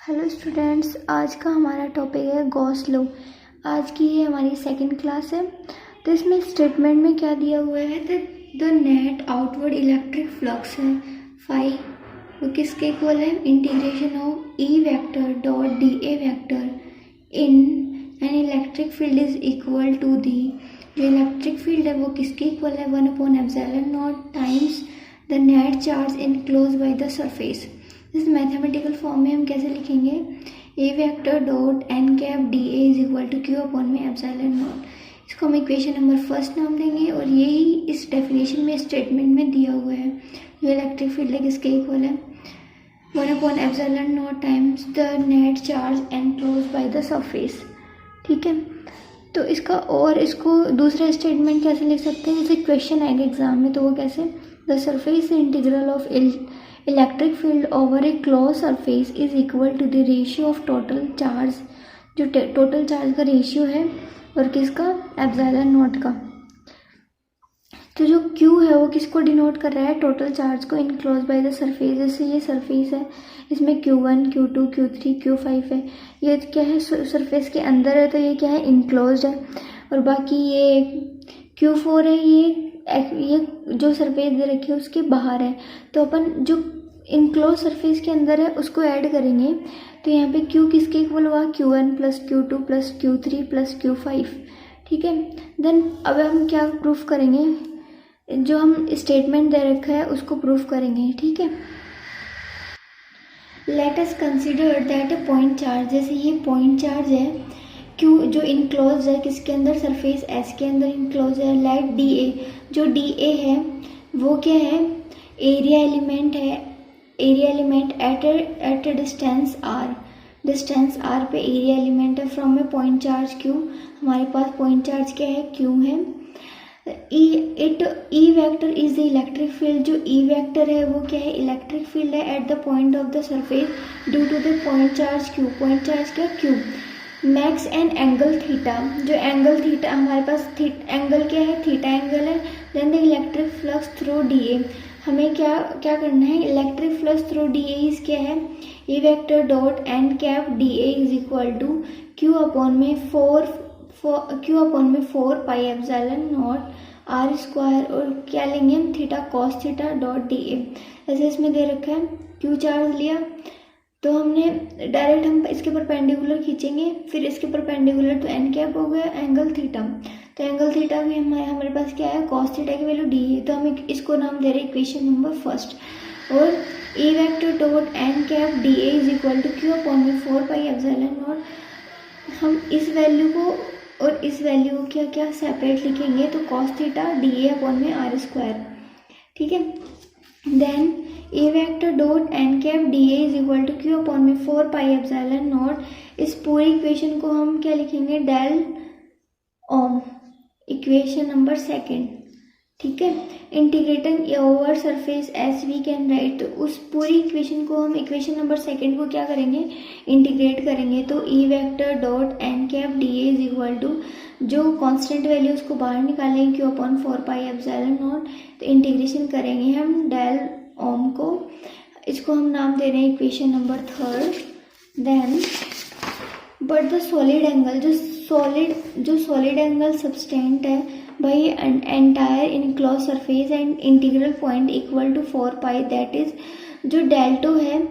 Hello students, आज का हमारा टॉपिक है गॉस लॉ। आज की ये हमारी सेकंड क्लास है। तो इसमें स्टेटमेंट में क्या दिया हुआ है, the net outward electric flux है फाई, वो किसके इक्वल है, integration of E vector dot D A vector in an electric field is equal to the, जो इलेक्ट्रिक फील्ड है वो किसके इक्वल है, 1/ε0 times the net charge enclose by the surface. इस मैथमेटिकल फॉर्म में हम कैसे लिखेंगे, A vector dot N cap D A is equal to Q upon में एप्सिलॉन नॉट। इसको हम इक्वेशन नंबर फर्स्ट नाम देंगे और यही इस डेफिनेशन में स्टेटमेंट में दिया हुआ है। जो इलेक्ट्रिक फील्ड है किसके इक्वल है, 1/ε0 times the net charge enclose by the surface. ठीक है, तो इसको दूसरा स्टेटमेंट कैसे लिख सकते हैं, जैसे क्वेश्चन आएगा एग्जाम में तो वो कैसे, the surface integral of electric field over a close surface is equal to the ratio of total charge, जो टोटल चार्ज का रेशियो है और किसका, एप्सिलॉन नॉट का। तो जो Q है वो किसको डिनोट कर रहा है, टोटल चार्ज को इनक्लोज बाय द सरफेस। जैसे ये सरफेस है, इसमें Q1 Q2 Q3 Q5 है, ये क्या है सरफेस के अंदर है, तो ये क्या है, इनक्लोज है। और बाकी ये Q4 है, ये जो सरफेस दे रखी है उसके बाहर है, तो अपन जो इनक्लोज सरफेस के अंदर है उसको ऐड करेंगे। तो यहाँ पे Q किसके इक्वल हुआ, Q1 plus Q2 plus Q3 plus Q5। ठीक है, देन अब हम क्या प्रूफ करेंगे, जो हम स्टेटमेंट दे रखा है उसको प्रूफ करेंगे। ठीक है, let us consider that a point charge, जैसे ये पॉइंट चार्ज है Q जो इनक्लोज है किसके अंदर, सरफेस S के अंदर इनक्लोज है। लेट DA, जो DA है वो क्या है, एरिया एलिमेंट है, area element at a distance R, distance R पे एरिया एलिमेंट है from A point charge Q। हमारे पास पॉइंट चार्ज क्या है, Q है। E vector is the electric field, जो E वेक्टर है वो क्या है, इलेक्ट्रिक फील्ड है at the point of the surface due to the point charge Q, point charge क्या Q। Max and angle theta, जो एंगल थीटा हमारे पास एंगल क्या है, थीटा एंगल है। Then the electric flux through DA, हमें क्या करना है, electric flux through DA is क्या है, E vector dot N cap DA is equal to Q upon में 4 pi epsilon not R square, और क्या लेंगे हम, theta cos theta dot DA। ऐसे इसमें दे रखा है Q चार्ज लिया, तो हमने डायरेक्ट हम इसके परपेंडिकुलर खींचेंगे, फिर इसके परपेंडिकुलर तो एन कैप हो गया एंगल थीटा, तो एंगल थीटा भी हमारे पास क्या है, कॉस थीटा की वैल्यू डी है, तो हम इसको नाम दे रहे हैं इक्वेशन नंबर फर्स्ट। और A vector dot N cap D A is equal to Q upon में 4 पाई एप्सिलॉन नॉट। हम इस वैल्यू को और इस वैल्यू को क्या सेपरेट लिखेंगे, तो cos theta D A upon में R स्क्वायर। ठीक है, then E vector dot N cap D A is equal to Q upon में 4 पाई एप्सिलॉन नॉट। इस पूरी इक्वेशन को हम क्या लिखेंगे, डेल ओम, इक्वेशन नंबर सेकेंड। ठीक है, integrating over surface S V can write, तो उस पूरी इक्वेशन को हम इक्वेशन नंबर सेकेंड को क्या करेंगे, इंटीग्रेट करेंगे। तो E vector dot N cap D A is equal to, जो कांस्टेंट वैल्यू उसको बाहर निकालेंगे Q upon 4 pi epsilon not, तो इंटीग्रेशन करेंगे हम डेल ओम को, इसको हम नाम दे रहे हैं equation number third. Then but the solid angle, जो सॉलिड एंगल सबस्टेंट है by entire enclose surface and integral point equal to 4 pi, that is जो डेल्टो है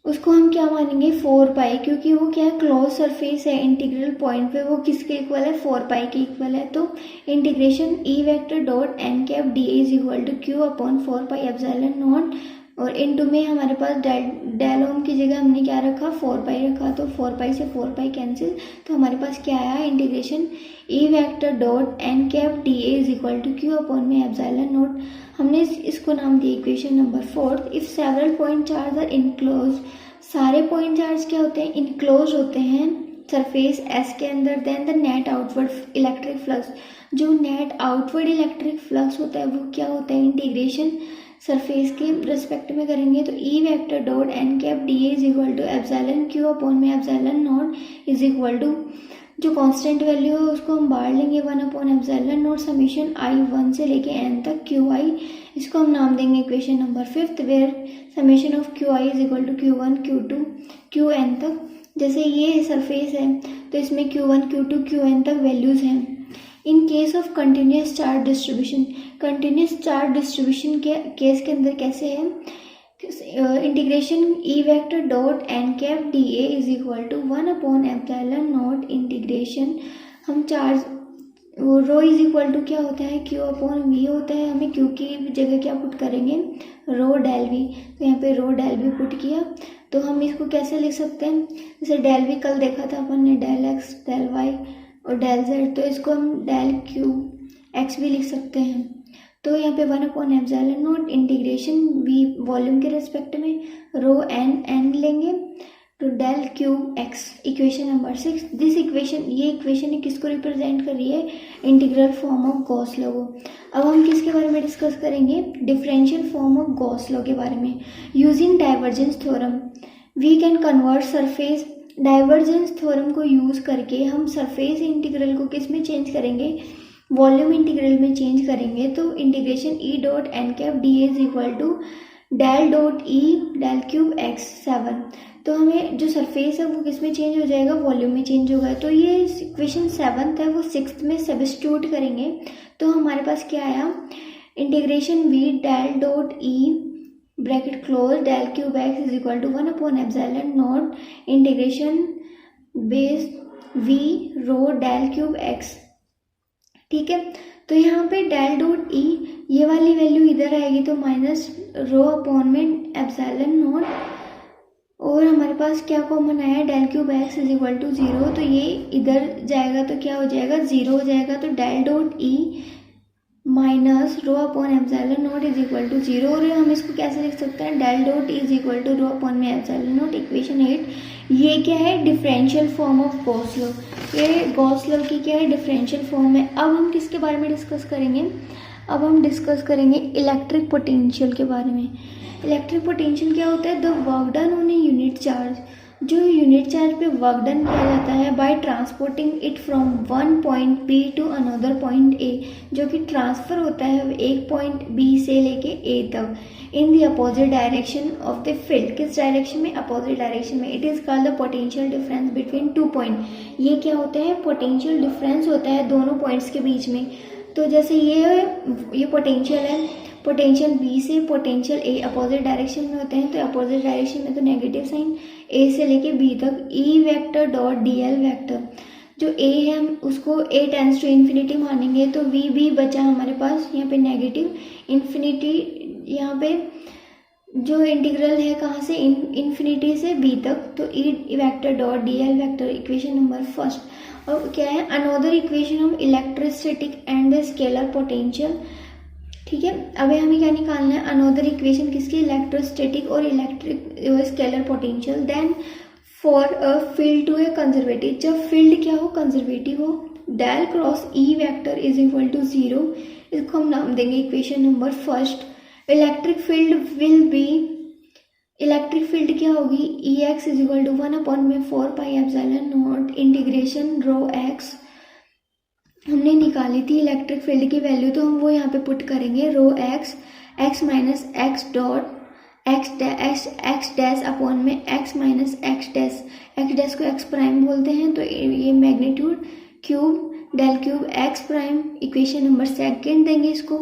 उसको हम क्या मानेंगे, 4 पाई, क्योंकि वो क्या है, क्लोज सरफेस है, इंटीग्रल पॉइंट पे वो किसके इक्वल है, 4 पाई के इक्वल है। तो integration E vector dot N cap D is equal to Q upon 4 pi epsilon not, और इनटू में हमारे पास डेल ओम की जगह हमने क्या रखा, 4 पाई रखा, तो 4 पाई से 4 पाई कैंसिल, तो हमारे पास क्या आया, integration E vector dot N cap D is equal to Q upon में एप्सिलॉन नॉट। हमने इसको नाम दिया equation number fourth. If several point charge are enclose, सारे पॉइंट चार्ज क्या होते हैं, इनक्लोज होते हैं सरफेस S के अंदर। Then the net outward electric flux, जो नेट आउटवर्ड इलेक्ट्रिक फ्लक्स होता है वो क्या होता है, इंटीग्रेशन सरफेस के रिस्पेक्ट में करेंगे, तो E vector dot N cap D is equal to epsilon Q upon में epsilon naught is equal to, जो कांस्टेंट वैल्यू है उसको हम बाहर लेंगे 1 upon epsilon naught summation I 1 से लेके n तक Qi इसको हम नाम देंगे equation number 5, where summation of Q I is equal to Q1 Q2 Qn तक। जैसे ये सरफेस है तो इसमें Q1 Q2 Qn तक वैल्यूज हैं। In case of continuous charge distribution, continuous charge distribution के केस के अंदर कैसे है, integration E vector dot N cap D A is equal to 1/ε0 integration, हम charge rho is equal to क्या होता है, Q/V होता है। हमें Q की जगह क्या पुट करेंगे, रो डेल वी। तो यहाँ पे रो डेल वी पुट किया तो हम इसको कैसे लिख सकते हैं, जैसे डेल वी कल देखा था अपन ने, डेल एक्स डेल वाई और डेल जेड, तो इसको हम डेल क्यू एक्स भी लिख सकते हैं। तो यहाँ पे 1/ε0 इंटीग्रेशन वी वॉल्यूम के रेस्पेक्ट में रो एन लेंगे तो del cube X. Equation number 6, this equation, ये इक्वेशन किसको रिप्रेजेंट कर रही है, integral form of Gauss law को। अब हम किसके बारे में डिस्कस करेंगे, differential form of Gauss law के बारे में। Using divergence theorem we can convert surface, divergence theorem को यूज करके हम सरफेस इंटीग्रल को किस में चेंज करेंगे, वॉल्यूम इंटीग्रल में चेंज करेंगे। तो integration E dot N cap D is equal to del dot E del cube X 7। तो हमें जो सरफेस है वो किस में चेंज हो जाएगा, वॉल्यूम में चेंज होगा। तो ये इक्वेशन 7 है वो 6 में सब्स्टिट्यूट करेंगे तो हमारे पास क्या आया, integration V del dot E bracket close del cube X is equal to 1/ε0 integration base V rho del cube X. ठीक है, तो यहाँ पे डेल डॉट ई ये वाली वैल्यू इधर आएगी तो माइनस रो अपॉन में ε0 और हमारे पास क्या कॉमन आया, del cube X is equal to 0, तो ये इधर जाएगा तो क्या हो जाएगा, 0 हो जाएगा। तो del dot E minus rho upon ε0 is equal to 0, और हम इसको कैसे लिख सकते हैं, del dot E is equal to rho upon में ε0। इक्वेशन 8, ये क्या है, differential form of Gauss law. ये गॉस लॉ की क्या है, डिफरेंशियल फॉर्म है। अब हम किसके बारे में डिस्कस करेंगे, अब हम डिस्कस करेंगे इलेक्ट्रिक पोटेंशियल के बारे में। इलेक्ट्रिक पोटेंशियल क्या होता है, the work done on a unit charge, जो यूनिट चार्ज पे वर्क डन किया जाता है by transporting it from one point B to another point A, जो कि ट्रांसफर होता है एक पॉइंट बी से लेके ए तक, in the opposite direction of the field, किस डायरेक्शन में, अपोजिट डायरेक्शन में। It is called the potential difference between two point. ये क्या होता है, पोटेंशियल डिफरेंस होता है दोनों पॉइंट्स के बीच में। तो जैसे ये पोटेंशियल है, पोटेंशियल बी से पोटेंशियल ए अपोजिट डायरेक्शन में होते हैं, तो अपोजिट डायरेक्शन में तो नेगेटिव साइन, ए से लेके बी तक ई vector dot D L vector. जो ए है हम उसको ए टेंस टू इन्फिनिटी मानेंगे तो वी भी बचा हमारे पास यहाँ पे नेगेटिव इन्फिनिटी, यहाँ पे जो इंटीग्रल है कहाँ से, इन्फिनिटी से बी तक, तो E vector dot D L vector. Equation number 1 और क्या है, अनदर इक्वेशन हम electrostatic and the scalar potential. ठीक है, अभी हमें क्या निकालना है, अनदर इक्वेशन किसकी, इलेक्ट्रोस्टैटिक और electric scalar potential. Then for a field to a conservative, जब फील्ड क्या हो, कंजर्वेटिव हो, del cross E vector is equal to 0, इसको हम नाम देंगे equation number 1। Electric field will be, electric field क्या होगी, E X is equal to 1/4πε0 integration rho X. हमने निकाली थी इलेक्ट्रिक फील्ड की वैल्यू तो हम वो यहाँ पे पुट करेंगे, rho X X minus X dot X dash upon में एक्स माइनस एक्स डैश को एक्स प्राइम बोलते हैं, तो ये magnitude cube del cube X prime. Equation number 2 देंगे इसको,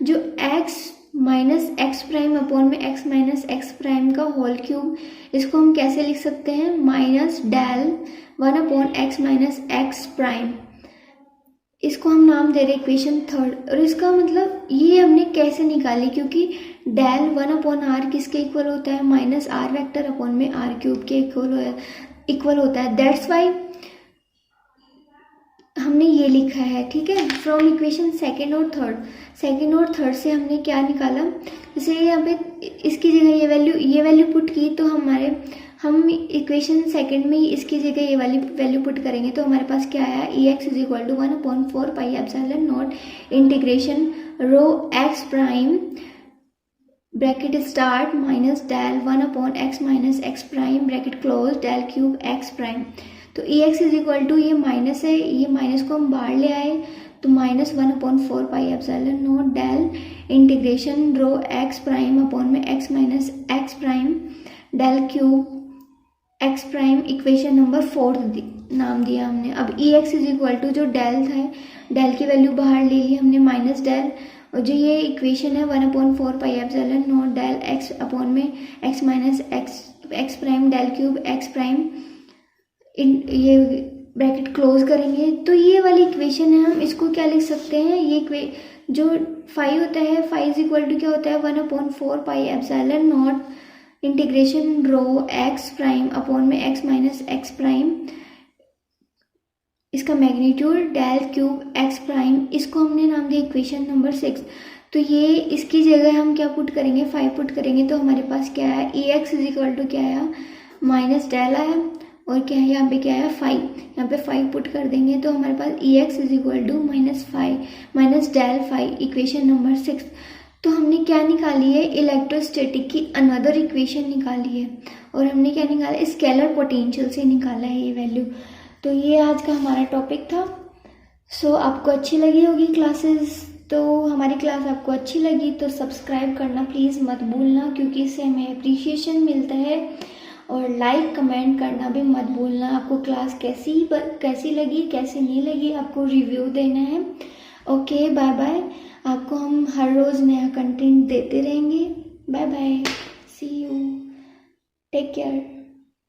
जो X minus X prime upon में एक्स माइनस एक्स प्राइम का होल क्यूब, इसको हम कैसे लिख सकते हैं, minus del 1 X minus X prime. इसको हम नाम दे रहे इक्वेशन 3। और इसका मतलब ये हमने कैसे निकाली, क्योंकि डेल 1/r किसके इक्वल होता है, माइनस आर वेक्टर अपॉन में आर क्यूब के इक्वल होता है। दैट्स वाई हमने ये लिखा है। ठीक है, फ्रॉम इक्वेशन 2 और 3 से हमने क्या निकाला, जैसे यहाँ पे इसकी जगह ये वैल्यू पुट की तो हम इक्वेशन 2 में इसकी जगह ये वाली वैल्यू पुट करेंगे तो हमारे पास क्या आया, E X is equal to 1/4πε0 integration rho X prime bracket start minus del 1/x minus X prime bracket close del cube X prime. तो E X is equal to, ये माइनस है, ये माइनस को हम बाहर ले आए तो -1/4πε0 del integration rho X prime upon में X minus X prime del cube X prime equation number 4 नाम दिया हमने। अब E X is equal to जो डेल था, डेल की वैल्यू बाहर ले ली हमने माइनस डेल, और जो ये इक्वेशन है 1/4πε0 डेल एक्स अपॉन में X minus X prime del cube X prime, ये ब्रैकेट क्लोज करेंगे तो ये वाली इक्वेशन है। हम इसको क्या लिख सकते हैं, ये जो फाई होता है, फाई इज इक्वल टू क्या होता है 1/4πε0 integration rho X prime upon में एक्स माइनस एक्स प्राइम, इसका magnitude del cube X prime, इसको हमने नाम दिया इक्वेशन नंबर 6। तो ये इसकी जगह हम क्या पुट करेंगे, 5 पुट करेंगे तो हमारे पास क्या है, ई एक्स इज इक्वल टू क्या आया माइनस डेल आया, और क्या है यहाँ पे क्या है 5, यहाँ पे 5 पुट कर देंगे तो हमारे पास E X is equal to minus del 5 equation number 6। तो हमने क्या निकाली है, इलेक्ट्रोस्टैटिक की अनदर इक्वेशन निकाली है, और हमने क्या निकाला, स्केलर पोटेंशियल से निकाला है ये वैल्यू। तो ये आज का हमारा टॉपिक था। सो आपको अच्छी लगी होगी क्लासेस, तो हमारी क्लास आपको अच्छी लगी तो सब्सक्राइब करना प्लीज़ मत भूलना, क्योंकि इससे हमें अप्रिशिएशन मिलता है, और लाइक कमेंट करना भी मत भूलना। आपको क्लास कैसी लगी कैसी नहीं लगी आपको रिव्यू देना है। ओके बाय बाय, आपको हम हर रोज़ नया कंटेंट देते रहेंगे। Bye bye, see you, take care.